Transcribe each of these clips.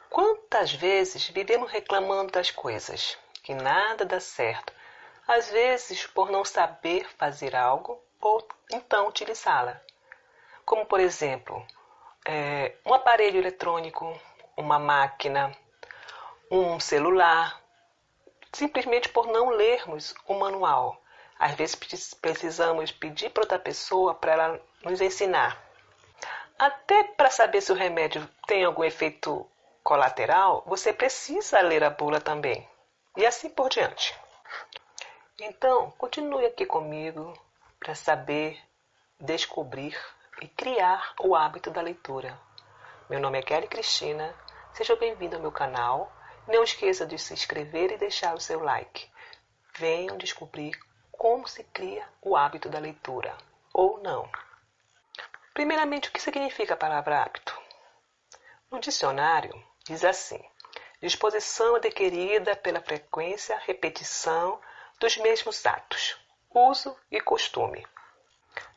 Quantas vezes vivemos reclamando das coisas, que nada dá certo, às vezes por não saber fazer algo ou então utilizá-la. Como, por exemplo, um aparelho eletrônico, uma máquina, um celular, simplesmente por não lermos o manual. Às vezes precisamos pedir para outra pessoa para ela nos ensinar. Até para saber se o remédio tem algum efeito colateral, você precisa ler a bula também. E assim por diante. Então, continue aqui comigo para saber, descobrir e criar o hábito da leitura. Meu nome é Kelly Cristina, seja bem-vindo ao meu canal. Não esqueça de se inscrever e deixar o seu like. Venham descobrir como se cria o hábito da leitura, ou não. Primeiramente, o que significa a palavra hábito? No dicionário, diz assim: disposição adquirida pela frequência, repetição dos mesmos atos, uso e costume.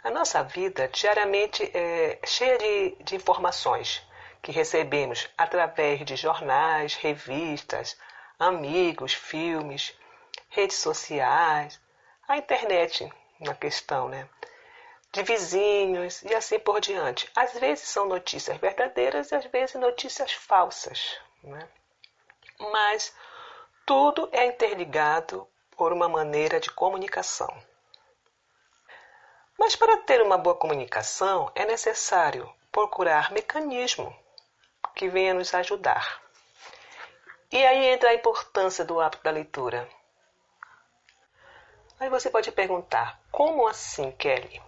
A nossa vida diariamente é cheia de informações que recebemos através de jornais, revistas, amigos, filmes, redes sociais, a internet na questão, né? De vizinhos e assim por diante. Às vezes são notícias verdadeiras e às vezes notícias falsas, né? Mas tudo é interligado por uma maneira de comunicação. Mas para ter uma boa comunicação é necessário procurar mecanismo que venha nos ajudar. E aí entra a importância do hábito da leitura. Aí você pode perguntar, como assim, Kelly?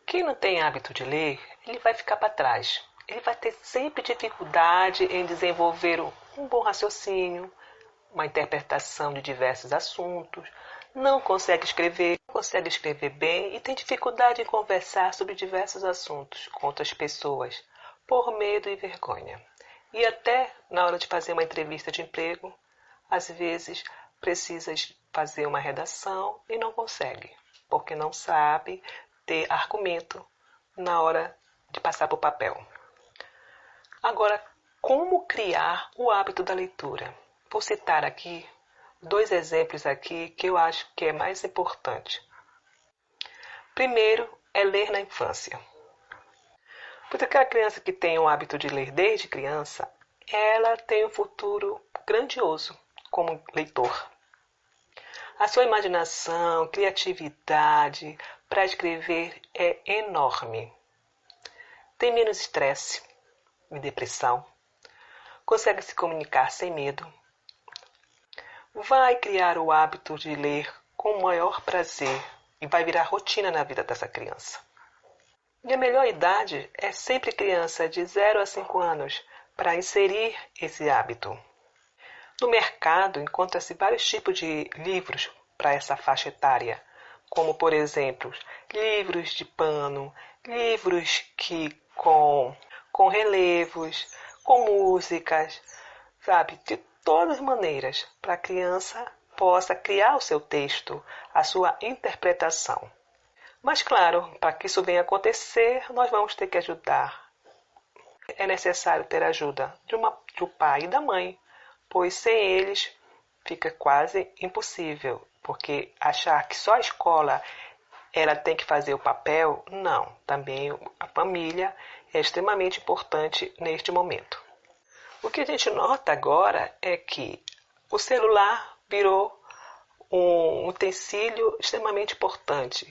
Quem não tem hábito de ler, ele vai ficar para trás. Ele vai ter sempre dificuldade em desenvolver um bom raciocínio, uma interpretação de diversos assuntos, não consegue escrever bem e tem dificuldade em conversar sobre diversos assuntos com outras pessoas, por medo e vergonha. E até na hora de fazer uma entrevista de emprego, às vezes precisas fazer uma redação e não consegue, porque não sabe ter argumento na hora de passar para o papel. Agora, como criar o hábito da leitura? Vou citar aqui 2 exemplos aqui que eu acho que é mais importante. Primeiro é ler na infância. Porque aquela criança que tem o hábito de ler desde criança, ela tem um futuro grandioso como leitor. A sua imaginação, criatividade para escrever é enorme. Tem menos estresse e depressão. Consegue se comunicar sem medo. Vai criar o hábito de ler com o maior prazer e vai virar rotina na vida dessa criança. E a melhor idade é sempre criança de 0 a 5 anos para inserir esse hábito. No mercado encontra-se vários tipos de livros para essa faixa etária, como por exemplo, livros de pano, livros com relevos, com músicas, sabe, de todas as maneiras, para a criança possa criar o seu texto, a sua interpretação. Mas claro, para que isso venha acontecer, nós vamos ter que ajudar. É necessário ter a ajuda do pai e da mãe, pois sem eles fica quase impossível, porque achar que só a escola ela tem que fazer o papel, não. Também a família é extremamente importante neste momento. O que a gente nota agora é que o celular virou um utensílio extremamente importante,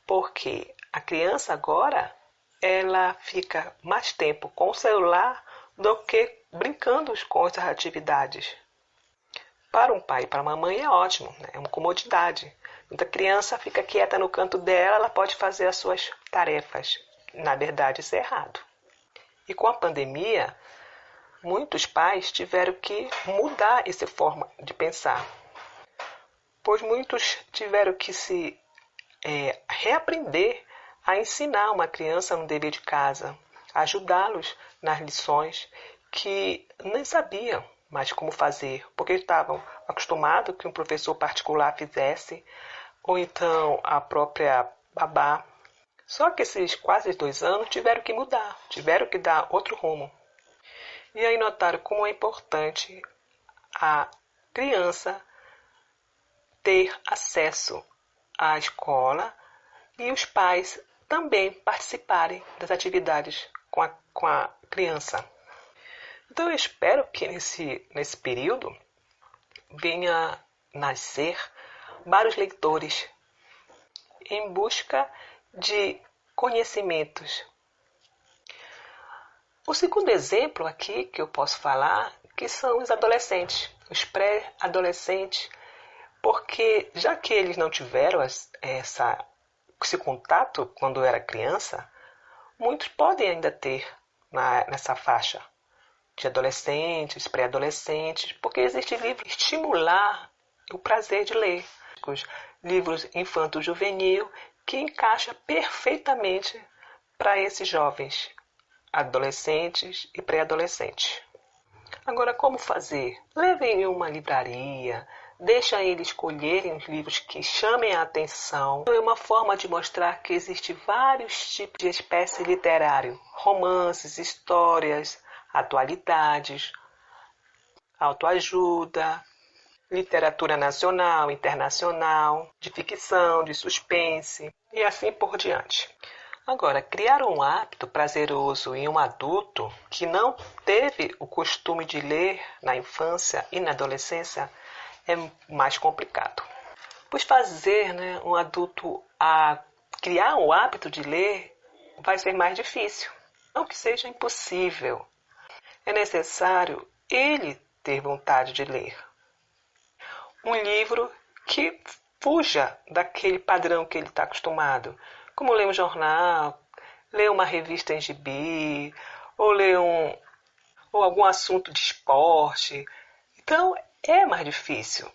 porque a criança agora ela fica mais tempo com o celular do que brincando com outras atividades. Para um pai e para uma mãe é ótimo, né? É uma comodidade. Muita criança fica quieta no canto dela, ela pode fazer as suas tarefas. Na verdade, isso é errado. E com a pandemia, muitos pais tiveram que mudar essa forma de pensar, pois muitos tiveram que se reaprender a ensinar uma criança no dever de casa, ajudá-los nas lições que nem sabiam mais como fazer, porque estavam acostumados que um professor particular fizesse, ou então a própria babá. Só que esses quase 2 anos tiveram que mudar, tiveram que dar outro rumo. E aí notaram como é importante a criança ter acesso à escola e os pais também participarem das atividades com a criança. Então eu espero que nesse período venha nascer vários leitores em busca de conhecimentos. O segundo exemplo aqui que eu posso falar que são os adolescentes, os pré-adolescentes, porque já que eles não tiveram esse contato quando era criança, muitos podem ainda ter nessa faixa de adolescentes, pré-adolescentes, porque existe livro estimular o prazer de ler. Os livros infanto-juvenil que encaixa perfeitamente para esses jovens, adolescentes e pré-adolescentes. Agora, como fazer? Levem em uma livraria, deixa eles escolherem os livros que chamem a atenção. É uma forma de mostrar que existem vários tipos de espécie literário, romances, histórias, atualidades, autoajuda, literatura nacional, internacional, de ficção, de suspense e assim por diante. Agora, criar um hábito prazeroso em um adulto que não teve o costume de ler na infância e na adolescência é mais complicado. Pois fazer um adulto a criar o hábito de ler vai ser mais difícil. Não que seja impossível. É necessário ele ter vontade de ler. Um livro que fuja daquele padrão que ele está acostumado. Como ler um jornal, ler uma revista em gibi, ou ler ou algum assunto de esporte. Então, é mais difícil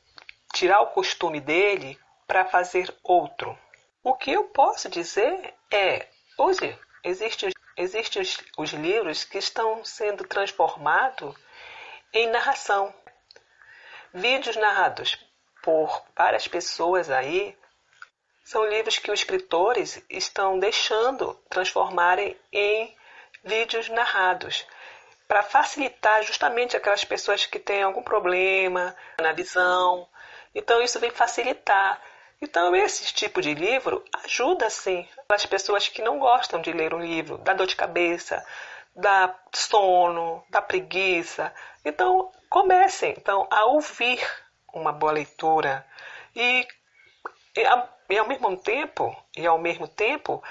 tirar o costume dele para fazer outro. O que eu posso dizer é, hoje existem os livros que estão sendo transformados em narração. Vídeos narrados por várias pessoas aí são livros que os escritores estão deixando transformarem em vídeos narrados para facilitar justamente aquelas pessoas que têm algum problema na visão. Então isso vem facilitar. Então esse tipo de livro ajuda sim as pessoas que não gostam de ler um livro, dá dor de cabeça, dá sono, dá preguiça. Então comecem a ouvir uma boa leitura e ao mesmo tempo,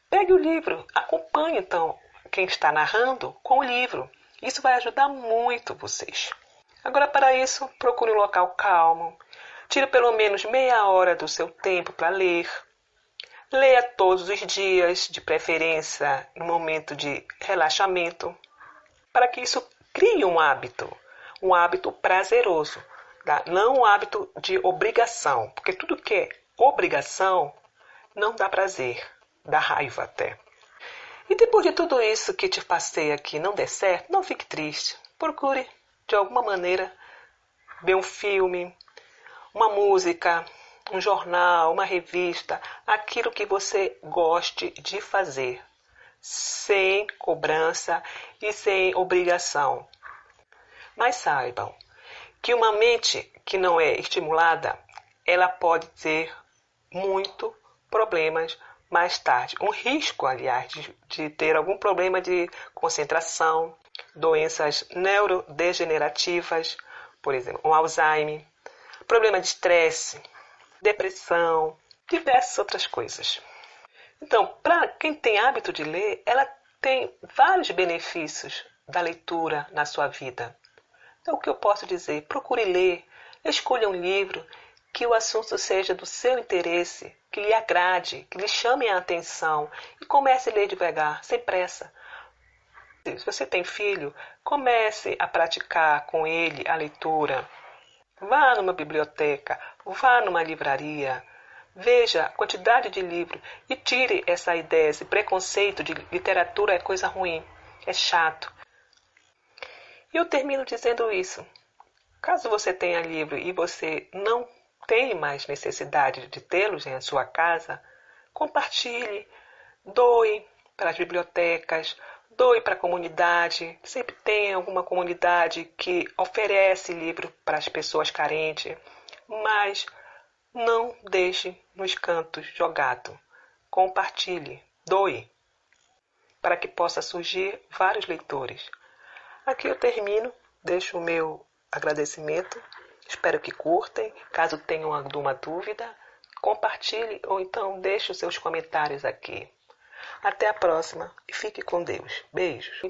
pegue o livro, acompanhe então quem está narrando com o livro. Isso vai ajudar muito vocês. Agora, para isso, procure um local calmo. Tire pelo menos meia hora do seu tempo para ler. Leia todos os dias, de preferência no momento de relaxamento, para que isso crie um hábito prazeroso, tá? Não um hábito de obrigação, porque tudo que é obrigação não dá prazer, dá raiva até. E depois de tudo isso que te passei aqui não der certo, não fique triste. Procure, de alguma maneira, ver um filme, uma música, um jornal, uma revista, aquilo que você goste de fazer, sem cobrança e sem obrigação. Mas saibam que uma mente que não é estimulada, ela pode ter muito problemas mais tarde. Um risco, aliás, de ter algum problema de concentração, doenças neurodegenerativas, por exemplo, um Alzheimer, problema de estresse, depressão, diversas outras coisas. Então, para quem tem hábito de ler, ela tem vários benefícios da leitura na sua vida. Então, o que eu posso dizer? Procure ler, escolha um livro que o assunto seja do seu interesse, que lhe agrade, que lhe chame a atenção e comece a ler devagar, sem pressa. Se você tem filho, comece a praticar com ele a leitura. Vá numa biblioteca, vá numa livraria, veja a quantidade de livros e tire essa ideia, esse preconceito de literatura é coisa ruim, é chato. E eu termino dizendo isso. Caso você tenha livro e você não tem mais necessidade de tê-los em sua casa, compartilhe, doe para as bibliotecas, doe para a comunidade. Sempre tem alguma comunidade que oferece livro para as pessoas carentes, mas não deixe nos cantos jogado. Compartilhe, doe, para que possa surgir vários leitores. Aqui eu termino, deixo o meu agradecimento. Espero que curtem. Caso tenham alguma dúvida, compartilhe ou então deixe os seus comentários aqui. Até a próxima e fique com Deus. Beijos.